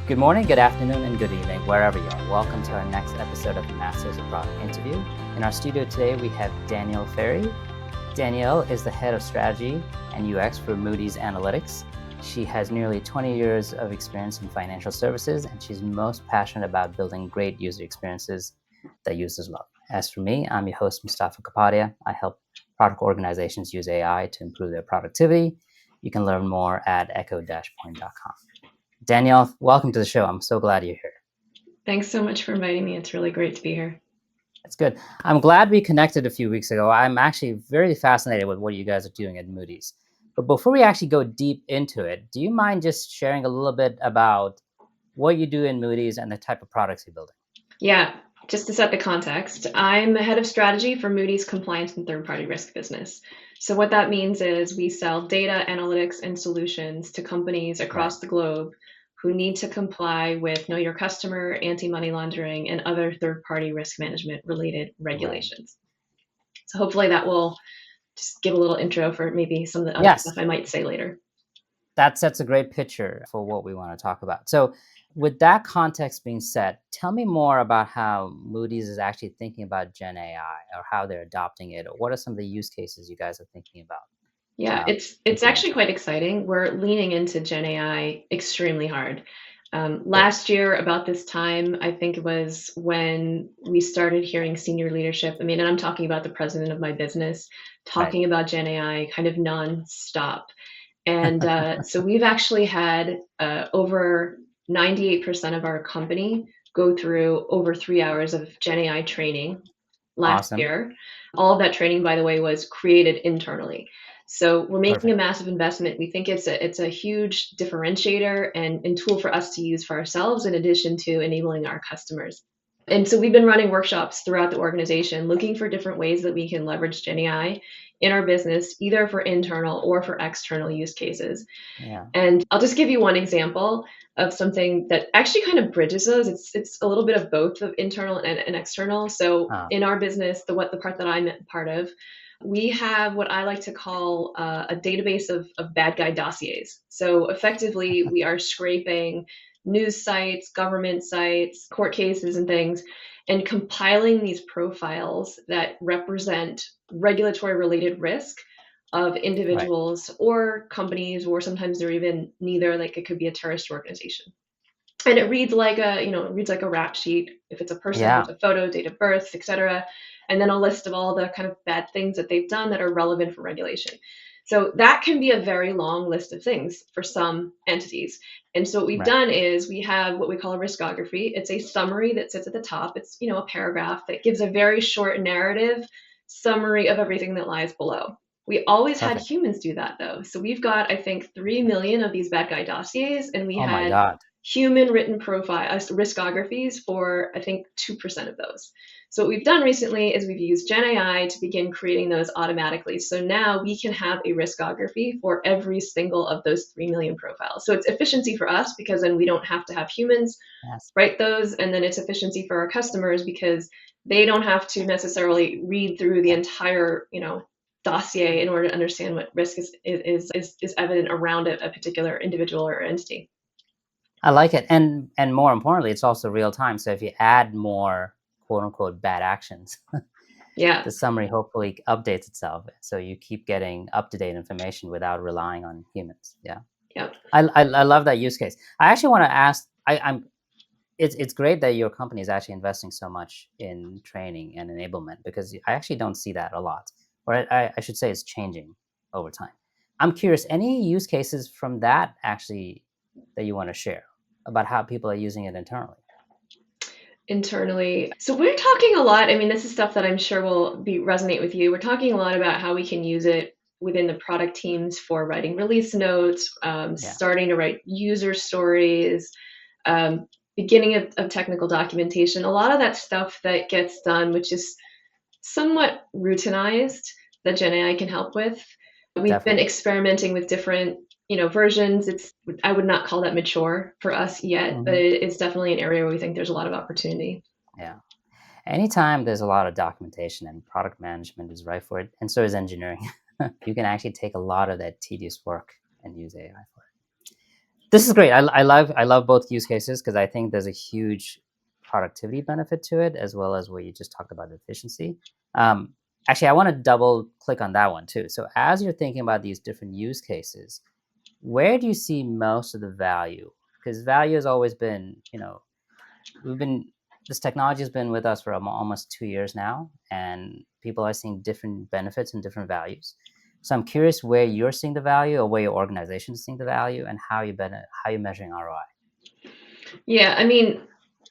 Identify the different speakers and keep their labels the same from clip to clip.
Speaker 1: Good morning, good afternoon, and good evening, wherever you are. Welcome to our next episode of the Masters of Product interview. In our studio today, we have Danielle Ferry. Danielle is the head of strategy and UX for Moody's Analytics. She has nearly 20 years of experience in financial services, and she's most passionate about building great user experiences that users love. As for me, I'm your host, Mustafa Kapadia. I help product organizations use AI to improve their productivity. You can learn more at echo-point.com. Danielle, welcome to the show. I'm so glad you're here.
Speaker 2: Thanks so much for inviting me. It's really great to be here.
Speaker 1: That's good. I'm glad we connected a few weeks ago. I'm actually very fascinated with what you guys are doing at Moody's. But before we actually go deep into it, do you mind just sharing a little bit about what you do in Moody's and the type of products you're building?
Speaker 2: Yeah, just to set the context, I'm the head of strategy for Moody's compliance and third-party risk business. So what that means is we sell data, analytics, and solutions to companies across the globe who need to comply with Know Your Customer, anti-money laundering, and other third-party risk management related regulations. So hopefully that will just give a little intro for maybe some of the other stuff I might say later.
Speaker 1: That sets a great picture for what we want to talk about. So with that context being set, tell me more about how Moody's is actually thinking about Gen AI or how they're adopting it, or what are some of the use cases you guys are thinking about?
Speaker 2: Yeah, it's actually quite exciting. We're leaning into Gen AI extremely hard. Last year, about this time, I think it was when we started hearing senior leadership. And I'm talking about the president of my business talking about Gen AI kind of nonstop. And so we've actually had over 98% of our company go through over 3 hours of Gen AI training last year. All of that training, by the way, was created internally. So we're making a massive investment. We think it's a huge differentiator and tool for us to use for ourselves in addition to enabling our customers. And so we've been running workshops throughout the organization looking for different ways that we can leverage Gen AI in our business, either for internal or for external use cases.
Speaker 1: Yeah.
Speaker 2: And I'll just give you one example of something that actually kind of bridges those. It's a little bit of both of internal and external. So in our business, the part that I'm part of, we have what I like to call a database of bad guy dossiers. So effectively, we are scraping news sites, government sites, court cases, and things, and compiling these profiles that represent regulatory related risk of individuals or companies, or sometimes they're even neither, like it could be a terrorist organization. And it reads like a rap sheet. If it's a person, there's a photo, date of birth, etc. And then a list of all the kind of bad things that they've done that are relevant for regulation. So that can be a very long list of things for some entities. And so what we've done is we have what we call a riskography. It's a summary that sits at the top. It's, a paragraph that gives a very short narrative summary of everything that lies below. We always had humans do that though. So we've got, I think, 3 million of these bad guy dossiers, and we had human written profile riskographies for, I think, 2% of those. So what we've done recently is we've used Gen AI to begin creating those automatically. So now we can have a riskography for every single of those 3 million profiles. So it's efficiency for us because then we don't have to have humans write those. And then it's efficiency for our customers because they don't have to necessarily read through the entire, dossier in order to understand what risk is evident around a particular individual or entity.
Speaker 1: I like it. And more importantly, it's also real time. So if you add more quote unquote bad actions, the summary hopefully updates itself. So you keep getting up-to-date information without relying on humans. Yeah. I love that use case. I actually want to ask, it's great that your company is actually investing so much in training and enablement, because I actually don't see that a lot. Or I should say it's changing over time. I'm curious, any use cases from that actually that you want to share about how people are using it
Speaker 2: internally? So we're talking a lot. This is stuff that I'm sure will resonate with you. We're talking a lot about how we can use it within the product teams for writing release notes, starting to write user stories, beginning of technical documentation. A lot of that stuff that gets done, which is somewhat routinized, that Gen AI can help with. We've been experimenting with different versions. I would not call that mature for us yet, but it's definitely an area where we think there's a lot of opportunity.
Speaker 1: Yeah. Anytime there's a lot of documentation, and product management is right for it, and so is engineering, you can actually take a lot of that tedious work and use AI for it. This is great. I love both use cases because I think there's a huge productivity benefit to it, as well as what you just talked about, efficiency. Um, Actually, I want to double click on that one too. So as you're thinking about these different use cases, where do you see most of the value? Because value has always been, this technology has been with us for almost 2 years now, and people are seeing different benefits and different values. So I'm curious where you're seeing the value, or where your organization is seeing the value, and how you're measuring ROI.
Speaker 2: Yeah, I mean,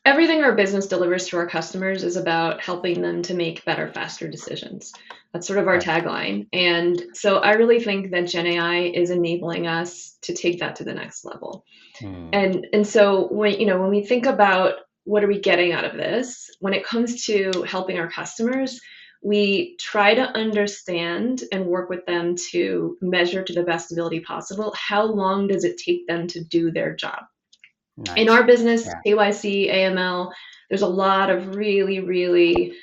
Speaker 2: everything our business delivers to our customers is about helping them to make better, faster decisions. That's sort of our tagline. And so I really think that Gen AI is enabling us to take that to the next level. And so when we think about what are we getting out of this, when it comes to helping our customers, we try to understand and work with them to measure to the best ability possible how long does it take them to do their job.
Speaker 1: Nice.
Speaker 2: In our business, KYC, AML, there's a lot of really, really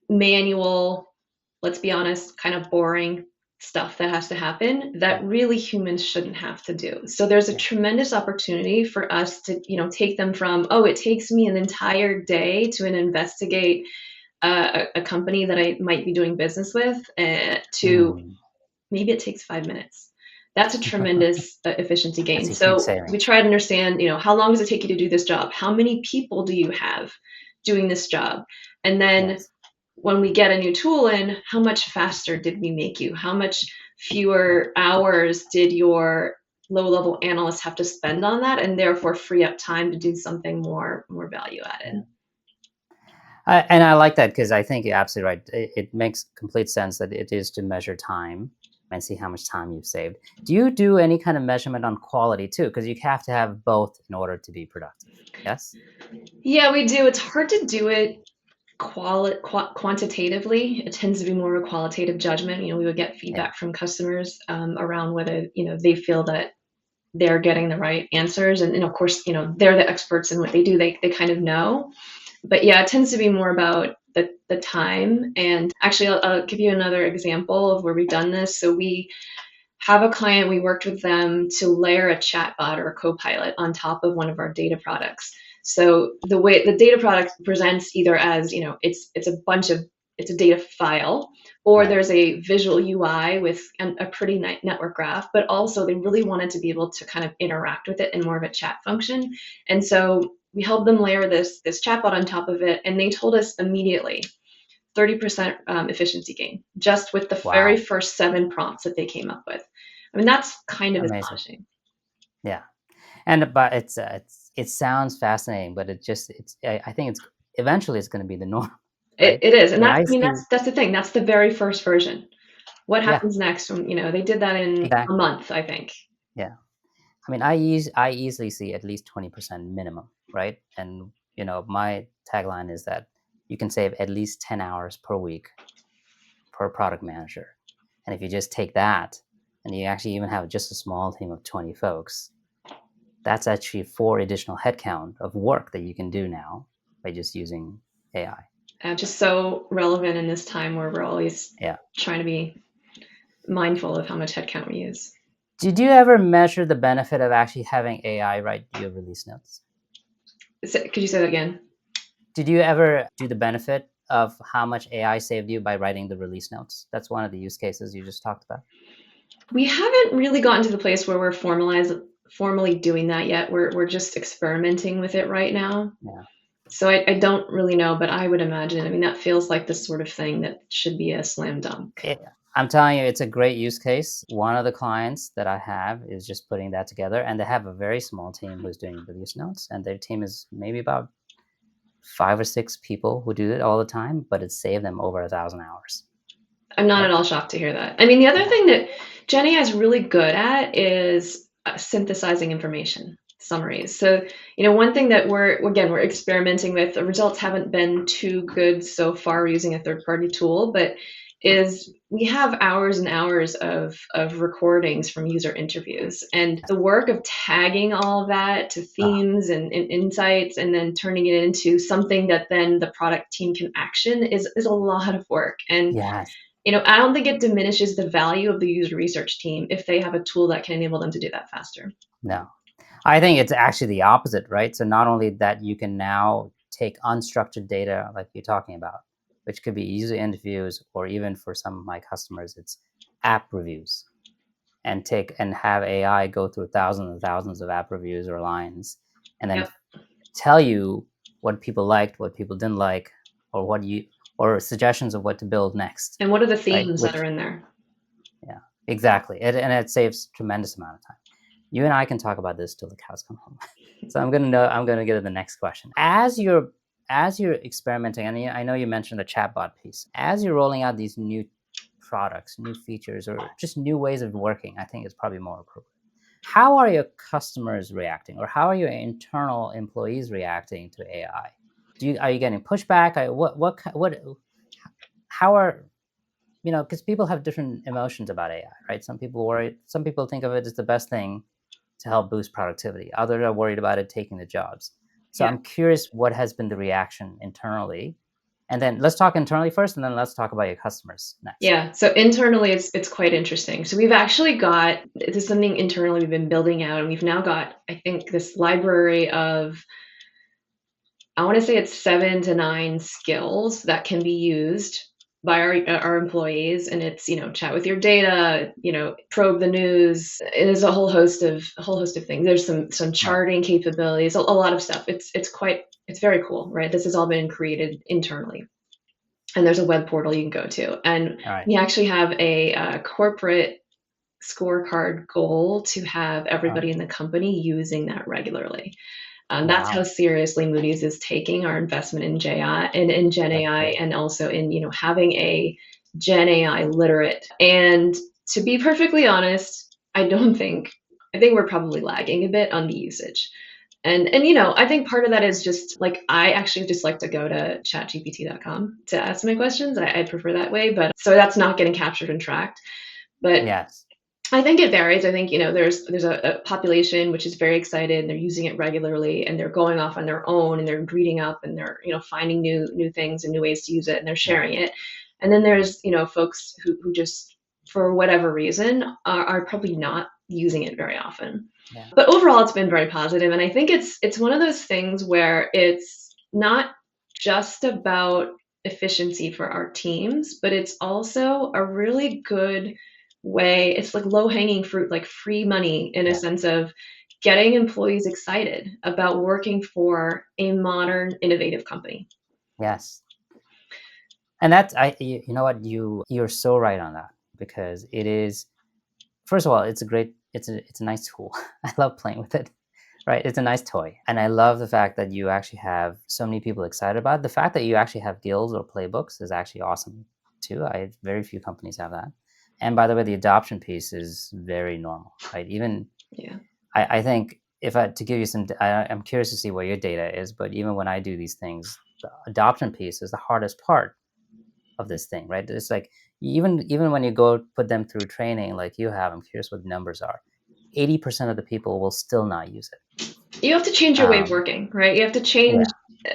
Speaker 2: manual, let's be honest, kind of boring stuff that has to happen that really humans shouldn't have to do. So there's a tremendous opportunity for us to, take them from, it takes me an entire day to investigate a company that I might be doing business with, to maybe it takes 5 minutes. That's a tremendous efficiency gain. So we try to understand, how long does it take you to do this job? How many people do you have doing this job? And then when we get a new tool in, how much faster did we make you? How much fewer hours did your low-level analysts have to spend on that, and therefore free up time to do something more value added?
Speaker 1: And I like that, because I think you're absolutely right. It makes complete sense that it is to measure time and see how much time you've saved. Do you do any kind of measurement on quality too? Because you have to have both in order to be productive. Yes?
Speaker 2: Yeah, we do. It's hard to do it quantitatively. It tends to be more of a qualitative judgment. We would get feedback from customers around whether they feel that they're getting the right answers, and of course they're the experts in what they do. They kind of know, but yeah, it tends to be more about the time. And actually, I'll give you another example of where we've done this. So we have a client, we worked with them to layer a chatbot or a co-pilot on top of one of our data products. So the way the data product presents, either as it's a data file, or there's a visual UI with a pretty network graph, but also they really wanted to be able to kind of interact with it in more of a chat function. And so we helped them layer this chatbot on top of it, and they told us immediately 30% efficiency gain just with the very first 7 prompts that they came up with. I mean, that's kind of astonishing.
Speaker 1: Yeah, but it sounds fascinating, but I think eventually it's going to be the norm. Right?
Speaker 2: It is, and that's the thing. That's the very first version. What happens next? When they did that in a month, I think.
Speaker 1: Yeah, I mean, I easily see at least 20% minimum, right? And my tagline is that you can save at least 10 hours per week per product manager. And if you just take that, and you actually even have just a small team of 20 folks, that's actually 4 additional headcount of work that you can do now by just using AI.
Speaker 2: Just so relevant in this time where we're always trying to be mindful of how much headcount we use.
Speaker 1: Did you ever measure the benefit of actually having AI write your release notes?
Speaker 2: Could you say that again?
Speaker 1: Did you ever do the benefit of how much AI saved you by writing the release notes? That's one of the use cases you just talked about.
Speaker 2: We haven't really gotten to the place where we're formally doing that yet. We're just experimenting with it right now.
Speaker 1: Yeah.
Speaker 2: So I don't really know, but I would imagine, I mean, that feels like the sort of thing that should be a slam dunk.
Speaker 1: I'm telling you, it's a great use case. One of the clients that I have is just putting that together, and they have a very small team who's doing release notes, and their team is maybe about 5 or 6 people who do it all the time, but it saved them over 1,000 hours.
Speaker 2: I'm not at all shocked to hear that. I mean, the other thing that Gen AI is really good at is synthesizing information, summaries. So, one thing that we're experimenting with, the results haven't been too good so far using a third-party tool, but is we have hours and hours of recordings from user interviews, and the work of tagging all of that to themes and insights, and then turning it into something that then the product team can action is a lot of work. And I don't think it diminishes the value of the user research team if they have a tool that can enable them to do that faster.
Speaker 1: No, I think it's actually the opposite, right? So not only that, you can now take unstructured data like you're talking about, which could be user interviews, or even for some of my customers, it's app reviews, and have AI go through thousands and thousands of app reviews or lines, and then tell you what people liked, what people didn't like, or suggestions of what to build next.
Speaker 2: And what are the themes that are in there?
Speaker 1: Yeah, exactly. And it saves tremendous amount of time. You and I can talk about this till the cows come home. So I'm gonna get to the next question. As you're experimenting, and I know you mentioned the chatbot piece. As you're rolling out these new products, new features, or just new ways of working, I think is probably more appropriate. How are your customers reacting, or how are your internal employees reacting to AI? Are you getting pushback? How are because people have different emotions about AI, right? Some people worry. Some people think of it as the best thing to help boost productivity. Others are worried about it taking the jobs. So I'm curious what has been the reaction internally. And then let's talk internally first, and then let's talk about your customers next.
Speaker 2: Yeah. So internally, it's quite interesting. So we've actually got, this is something internally we've been building out, and we've now got, I think, this library of, I want to say it's 7 to 9 skills that can be used by our employees, and it's chat with your data, probe the news. It is a whole host of things. There's some charting capabilities, a lot of stuff. It's very cool, right? This has all been created internally, and there's a web portal you can go to, and we actually have a corporate scorecard goal to have everybody in the company using that regularly. That's how seriously Moody's is taking our investment in Gen AI, and also in having a Gen AI literate. And to be perfectly honest, I think we're probably lagging a bit on the usage. And I think part of that is just like, I actually just like to go to chatgpt.com to ask my questions. I prefer that way, but so that's not getting captured and tracked. But
Speaker 1: yes,
Speaker 2: I think it varies. I think, there's a population which is very excited. They're using it regularly, and they're going off on their own, and they're reading up, and they're, finding new things and new ways to use it, and they're sharing it. And then there's, folks who just, for whatever reason, are probably not using it very often. Yeah. But overall, it's been very positive. And I think it's one of those things where it's not just about efficiency for our teams, but it's also a really good way. It's like low-hanging fruit, like free money, in a sense of getting employees excited about working for a modern, innovative company.
Speaker 1: Yes. And that's, you know what, you're so right on that, because it is, first of all, it's a nice tool. I love playing with it, right? It's a nice toy. And I love the fact that you actually have so many people excited about it. The fact that you actually have guilds or playbooks is actually awesome too. Very few companies have that. And by the way, the adoption piece is very normal, right? Even, I think, to give you some, I'm curious to see what your data is, but even when I do these things, the adoption piece is the hardest part of this thing, right? It's like, even when you go put them through training like you have, I'm curious what the numbers are. 80% of the people will still not use it.
Speaker 2: You have to change your way of working, right? You have to change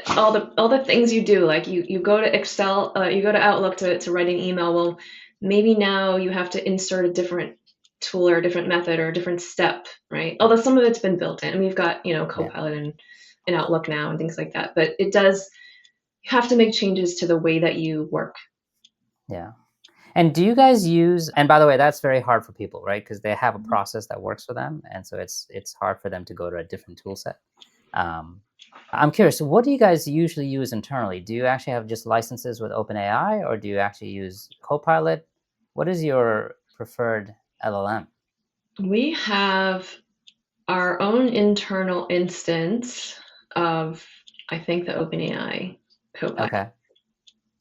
Speaker 2: all the things you do. Like you go to Excel, you go to Outlook to write an email. Well, maybe now you have to insert a different tool or a different method or a different step, right? Although some of it's been built in. We've got, Copilot in Outlook now and things like that. But you have to make changes to the way that you work.
Speaker 1: Yeah. And do you guys use, and by the way, that's very hard for people, right? Because they have a process that works for them. And so it's hard for them to go to a different tool set. I'm curious, what do you guys usually use internally? Do you actually have just licenses with OpenAI, or do you actually use Copilot? What is your preferred LLM?
Speaker 2: We have our own internal instance of, I think, the OpenAI Copilot.
Speaker 1: Okay.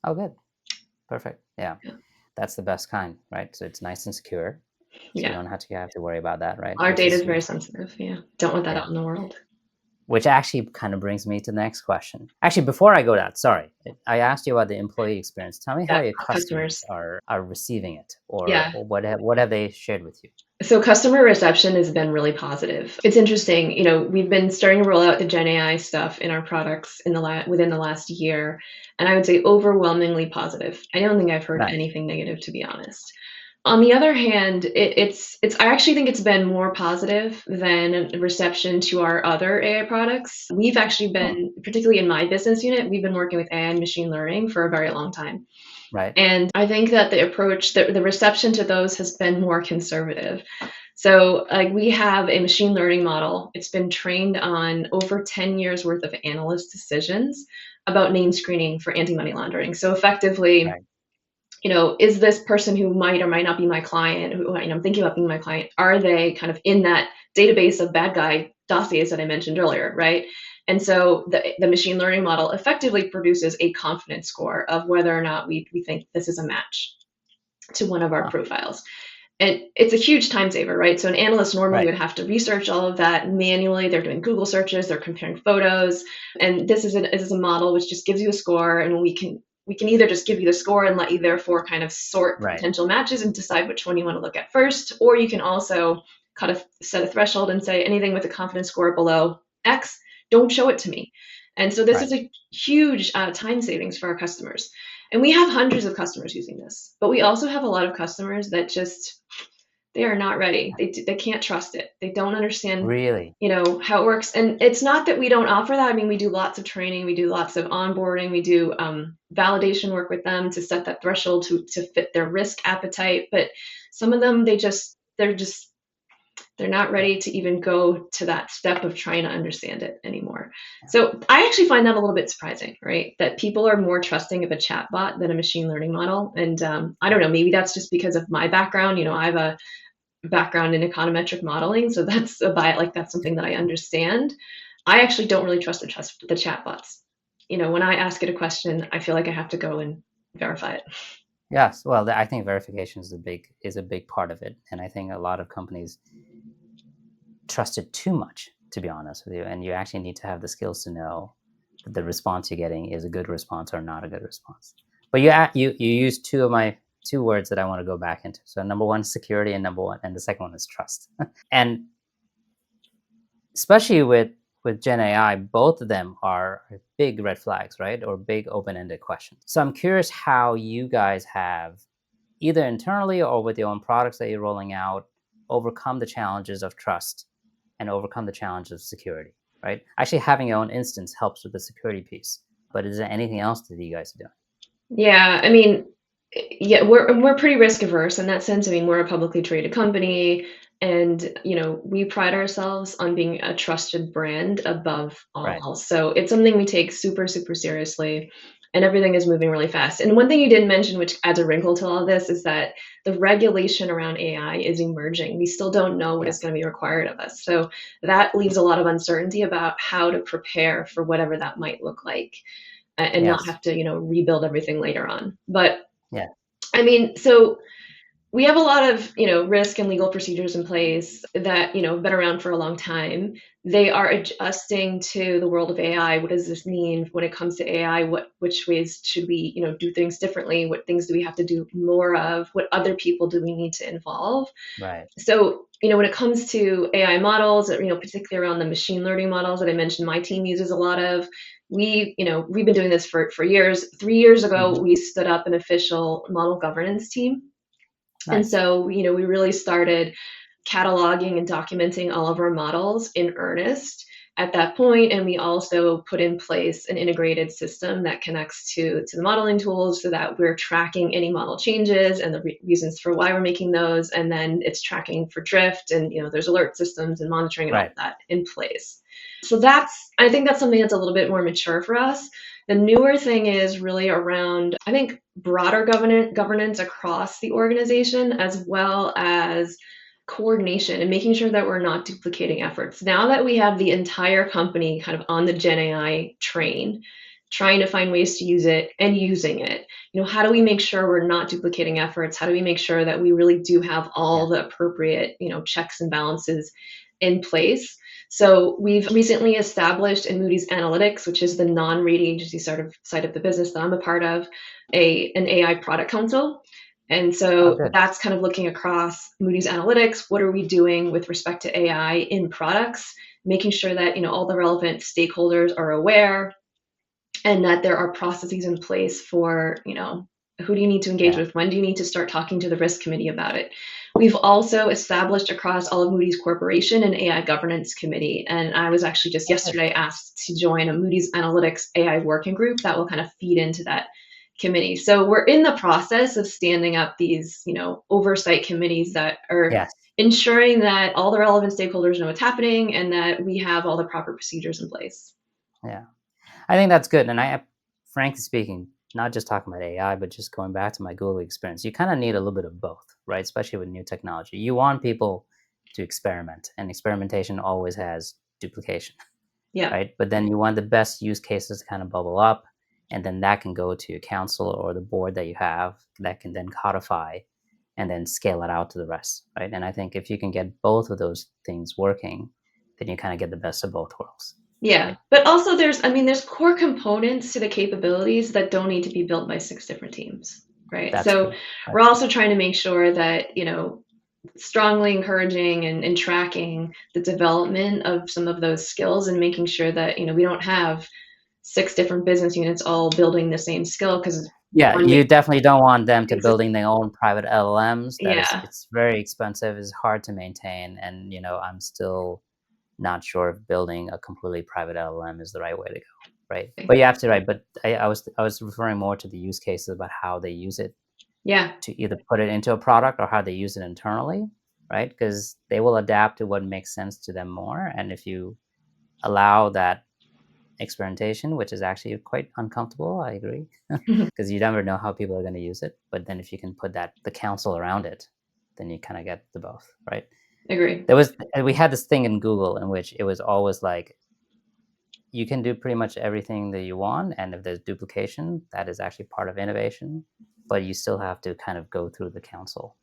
Speaker 1: Oh, good. Perfect. Yeah. That's the best kind, right? So it's nice and secure. So you don't have to worry about that, right?
Speaker 2: Our data is very sensitive. Yeah. Don't want that out in the world.
Speaker 1: Which actually kind of brings me to the next question. Actually, before I go to that, sorry, I asked you about the employee experience. Tell me how your customers are receiving it, or what have they shared with you?
Speaker 2: So customer reception has been really positive. It's interesting, we've been starting to roll out the Gen AI stuff in our products within the last year, and I would say overwhelmingly positive. I don't think I've heard anything negative, to be honest. On the other hand, I actually think it's been more positive than reception to our other AI products. We've actually been, particularly in my business unit, we've been working with AI and machine learning for a very long time.
Speaker 1: Right.
Speaker 2: And I think that the approach, the reception to those has been more conservative. So, like, we have a machine learning model. It's been trained on over 10 years worth of analyst decisions about name screening for anti-money laundering. So effectively,
Speaker 1: Right.
Speaker 2: Is this person who might or might not be my client, who I'm thinking about being my client, are they kind of in that database of bad guy dossiers that I mentioned earlier, right? And so the machine learning model effectively produces a confidence score of whether or not we think this is a match to one of our profiles. And it's a huge time saver, right? So an analyst normally would have to research all of that manually. They're doing Google searches, they're comparing photos, and this is a model which just gives you a score, and we can either just give you the score and let you therefore kind of sort potential matches and decide which one you want to look at first, or you can also set a threshold and say anything with a confidence score below X, don't show it to me. And so this is a huge time savings for our customers. And we have hundreds of customers using this, but we also have a lot of customers that just, they are not ready. They can't trust it. They don't understand,
Speaker 1: Really?
Speaker 2: how it works. And it's not that we don't offer that. I mean, we do lots of training, we do lots of onboarding, we do validation work with them to set that threshold to fit their risk appetite. But some of them, they're not ready to even go to that step of trying to understand it anymore. So I actually find that a little bit surprising, right? That people are more trusting of a chatbot than a machine learning model. And I don't know, maybe that's just because of my background. I have a background in econometric modeling, so that's that's something that I understand. I actually don't really trust the chatbots. When I ask it a question, I feel like I have to go and verify it.
Speaker 1: Yes. Well, I think verification is a big part of it, and I think a lot of companies trust it too much, to be honest with you. And you actually need to have the skills to know that the response you're getting is a good response or not a good response. But you used two words that I want to go back into. So number one, security, and the second one is trust. And especially with Gen AI, both of them are big red flags, right? Or big open-ended questions. So I'm curious how you guys have, either internally or with your own products that you're rolling out, overcome the challenges of trust and overcome the challenges of security, right? Actually, having your own instance helps with the security piece. But is there anything else that you guys are doing?
Speaker 2: Yeah, I mean, yeah, we're pretty risk averse in that sense. I mean, we're a publicly traded company, and we pride ourselves on being a trusted brand above all else. So it's something we take super, super seriously, and everything is moving really fast. And one thing you didn't mention, which adds a wrinkle to all of this, is that the regulation around AI is emerging. We still don't know what is going to be required of us. So that leaves a lot of uncertainty about how to prepare for whatever that might look like, and not have to, rebuild everything later on. But I mean, so we have a lot of, risk and legal procedures in place that, have been around for a long time. They are adjusting to the world of AI. What does this mean when it comes to AI? Which ways should we, do things differently? What things do we have to do more of? What other people do we need to involve?
Speaker 1: Right.
Speaker 2: So, when it comes to AI models, particularly around the machine learning models that I mentioned, my team uses a lot of. We've been doing this for years. 3 years ago, we stood up an official model governance team. Nice. And so, we really started cataloging and documenting all of our models in earnest at that point. And we also put in place an integrated system that connects to the modeling tools so that we're tracking any model changes and the reasons for why we're making those. And then it's tracking for drift, and, there's alert systems and monitoring and all of that in place. So I think that's something that's a little bit more mature for us. The newer thing is really around, I think, broader governance across the organization, as well as coordination and making sure that we're not duplicating efforts. Now that we have the entire company kind of on the Gen AI train, trying to find ways to use it and using it, how do we make sure we're not duplicating efforts? How do we make sure that we really do have all the appropriate, checks and balances in place? So we've recently established in Moody's Analytics, which is the non-rating agency side of the business that I'm a part of, an AI product council. And so that's kind of looking across Moody's Analytics. What are we doing with respect to AI in products? Making sure that, all the relevant stakeholders are aware, and that there are processes in place for, Who do you need to engage with? When do you need to start talking to the risk committee about it? We've also established across all of Moody's Corporation an AI governance committee. And I was actually just yesterday asked to join a Moody's Analytics AI working group that will kind of feed into that committee. So we're in the process of standing up these, oversight committees that are ensuring that all the relevant stakeholders know what's happening and that we have all the proper procedures in place.
Speaker 1: Yeah, I think that's good. And frankly speaking, not just talking about AI, but just going back to my Google experience, you kind of need a little bit of both, right? Especially with new technology. You want people to experiment, and experimentation always has duplication.
Speaker 2: Yeah.
Speaker 1: Right. But then you want the best use cases to kind of bubble up, and then that can go to your council or the board that you have that can then codify and then scale it out to the rest. Right. And I think if you can get both of those things working, then you kind of get the best of both worlds.
Speaker 2: Yeah.
Speaker 1: Right?
Speaker 2: But also there's core components to the capabilities that don't need to be built by 6 different teams. Right.
Speaker 1: That's
Speaker 2: so
Speaker 1: true.
Speaker 2: we're also trying to make sure that, strongly encouraging and tracking the development of some of those skills and making sure that, we don't have 6 different business units all building the same skill because
Speaker 1: you definitely don't want them to building their own private LLMs. It's very expensive. It's hard to maintain. And, I'm still not sure if building a completely private LLM is the right way to go. Right. But you have to, right. But I was referring more to the use cases about how they use it.
Speaker 2: Yeah.
Speaker 1: To either put it into a product or how they use it internally, right? Because they will adapt to what makes sense to them more. And if you allow that experimentation, which is actually quite uncomfortable, I agree, because you never know how people are going to use it. But then if you can put the council around it, then you kind of get the both, right?
Speaker 2: Agree.
Speaker 1: We had this thing in Google in which it was always like, you can do pretty much everything that you want. And if there's duplication, that is actually part of innovation, but you still have to kind of go through the council,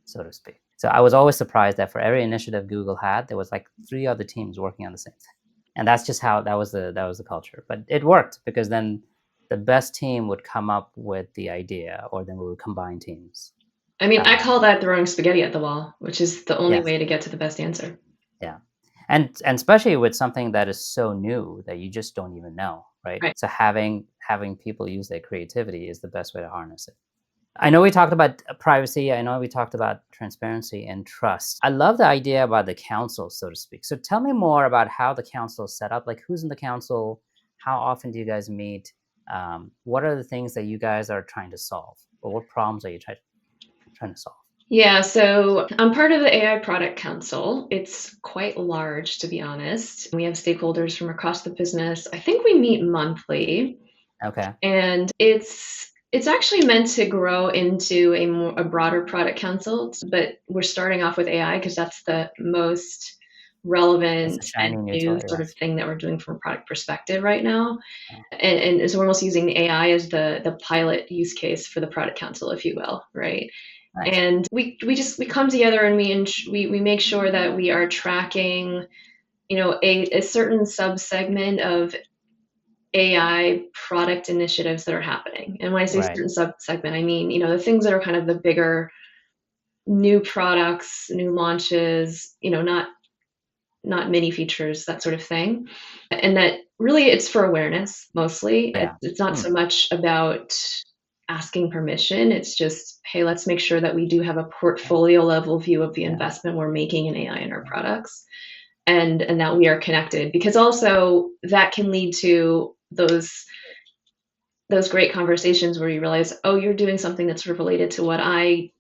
Speaker 1: so to speak. So I was always surprised that for every initiative Google had, there was like 3 other teams working on the same thing. And that's just how that was the culture. But it worked because then the best team would come up with the idea, or then we would combine teams.
Speaker 2: I mean, I call that throwing spaghetti at the wall, which is the only way to get to the best answer.
Speaker 1: Yeah. And especially with something that is so new that you just don't even know, right? So having people use their creativity is the best way to harness it. I know we talked about privacy. I know we talked about transparency and trust. I love the idea about the council, so to speak. So tell me more about how the council is set up. Like, who's in the council? How often do you guys meet? What are the things that you guys are trying to solve? Or what problems are you trying to solve?
Speaker 2: Yeah, so I'm part of the AI Product Council. It's quite large, to be honest. We have stakeholders from across the business. I think we meet monthly.
Speaker 1: Okay.
Speaker 2: And it's actually meant to grow into a broader product council, but we're starting off with AI because that's the most relevant and new sort of thing that we're doing from a product perspective right now. And so we're almost using the AI as the pilot use case for the product council, if you will, right? Nice. And we come together and we make sure that we are tracking, a certain subsegment of AI product initiatives that are happening. And when I say certain subsegment, I mean, the things that are kind of the bigger new products, new launches, not mini features, that sort of thing. And that really it's for awareness mostly. Yeah. It's not so much about asking permission. It's just, hey, let's make sure that we do have a portfolio level view of the investment we're making in AI in our products, and that we are connected, because also that can lead to those great conversations where you realize, oh, you're doing something that's sort of related to what I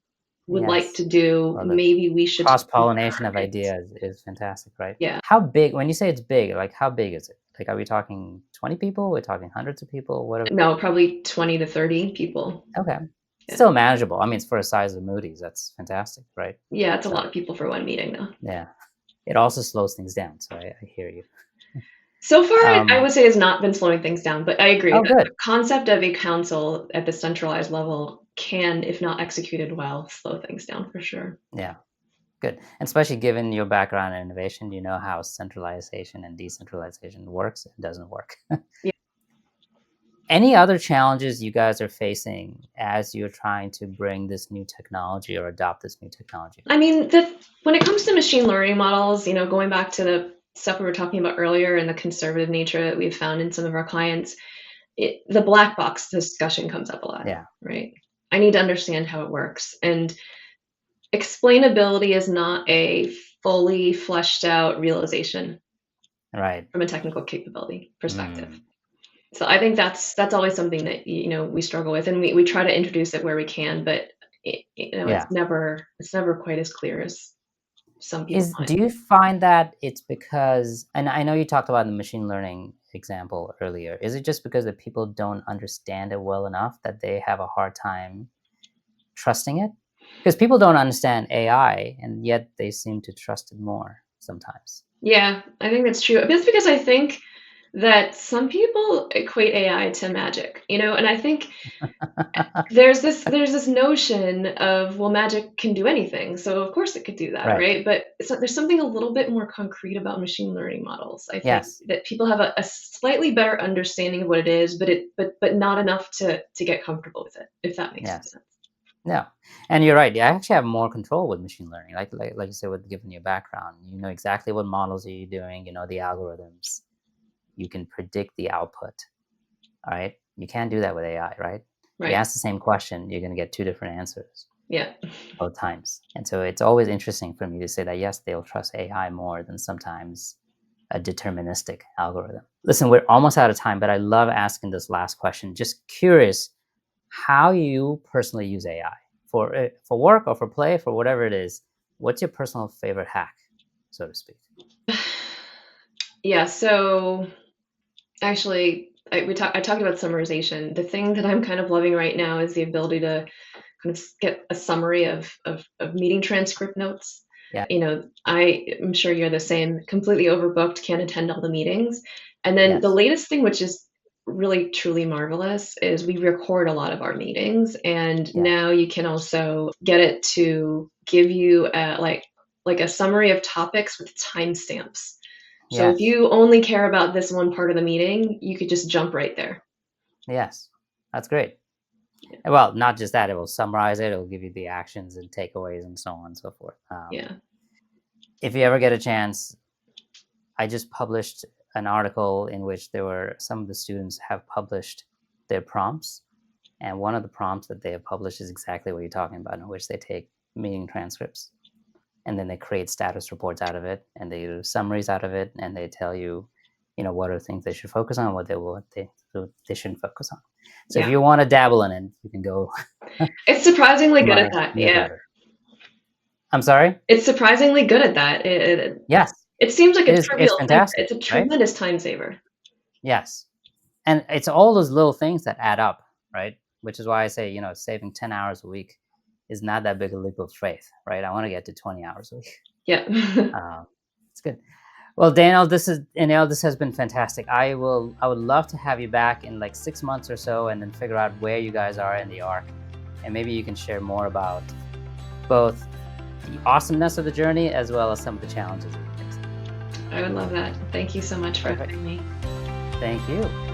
Speaker 2: would like to do. Well, maybe we should.
Speaker 1: Cross-pollination of ideas is fantastic, right?
Speaker 2: Yeah.
Speaker 1: How big, when you say it's big, like how big is it? Like, are we talking 20 people? We're talking hundreds of people? What?
Speaker 2: No, probably 20 to 30 people.
Speaker 1: Okay. Yeah. Still manageable. I mean, it's for the size of Moody's. That's fantastic, right?
Speaker 2: Yeah, it's a lot of people for one meeting, though.
Speaker 1: Yeah. It also slows things down, so I hear you.
Speaker 2: So far, I would say has not been slowing things down, but I agree.
Speaker 1: Oh, good.
Speaker 2: The concept of a council at the centralized level can, if not executed well, slow things down for sure.
Speaker 1: Yeah, good. And especially given your background in innovation, you know how centralization and decentralization works and doesn't work.
Speaker 2: Yeah.
Speaker 1: Any other challenges you guys are facing as you're trying to bring this new technology or adopt this new technology?
Speaker 2: I mean, when it comes to machine learning models, going back to the stuff we were talking about earlier and the conservative nature that we've found in some of our clients, the black box discussion comes up a lot.
Speaker 1: Yeah.
Speaker 2: Right. I need to understand how it works. And explainability is not a fully fleshed out realization from a technical capability perspective. So I think that's always something that we struggle with, and we try to introduce it where we can, but it's never quite as clear as some people find.
Speaker 1: Do you find that it's because, and I know you talked about the machine learning example earlier, is it just because the people don't understand it well enough that they have a hard time trusting it? Because people don't understand AI, and yet they seem to trust it more sometimes.
Speaker 2: Yeah, I think that's true. It's because I think that some people equate AI to magic, and I think there's this notion of, well, magic can do anything, so of course it could do that, right? But there's something a little bit more concrete about machine learning models. I think that people have a slightly better understanding of what it is, but not enough to get comfortable with it, if that makes sense.
Speaker 1: No, and you're right. I actually have more control with machine learning. Like you said, with giving you background, you know exactly what models are you doing. You know the algorithms. You can predict the output. All right, you can't do that with AI, right? You ask the same question, you're going to get two different answers.
Speaker 2: Yeah.
Speaker 1: Both times, and so it's always interesting for me to say that yes, they'll trust AI more than sometimes a deterministic algorithm. Listen, we're almost out of time, but I love asking this last question. Just curious how you personally use AI for work or for play, for whatever it is. What's your personal favorite hack, so to speak?
Speaker 2: Yeah, so actually, I talked about summarization. The thing that I'm kind of loving right now is the ability to kind of get a summary of meeting transcript notes.
Speaker 1: Yeah.
Speaker 2: I'm sure you're the same, completely overbooked, can't attend all the meetings. And then the latest thing, which is really truly marvelous, is we record a lot of our meetings, and now you can also get it to give you like a summary of topics with timestamps. So if you only care about this one part of the meeting, you could just jump right there.
Speaker 1: Yes, that's great. Well, not just that, it will summarize it, it will give you the actions and takeaways and so on and so forth. If you ever get a chance, I just published an article in which some of the students have published their prompts. And one of the prompts that they have published is exactly what you're talking about, in which they take meeting transcripts and then they create status reports out of it, and they do summaries out of it, and they tell you, what are things they should focus on, what they shouldn't focus on. So if you want to dabble in it, you can go.
Speaker 2: It's surprisingly good at that. Yeah.
Speaker 1: I'm sorry?
Speaker 2: It's surprisingly good at that.
Speaker 1: Yes.
Speaker 2: It seems like a trivial thing.
Speaker 1: Fantastic.
Speaker 2: It's a tremendous time saver.
Speaker 1: Yes. And it's all those little things that add up, right? Which is why I say, saving 10 hours a week is not that big a leap of faith, right? I want to get to 20 hours a week.
Speaker 2: Yeah.
Speaker 1: It's good. Well, Danielle, this has been fantastic. I would love to have you back in like 6 months or so, and then figure out where you guys are in the arc. And maybe you can share more about both the awesomeness of the journey as well as some of the challenges that you faced.
Speaker 2: I would love that. Thank you so much for having me.
Speaker 1: Thank you.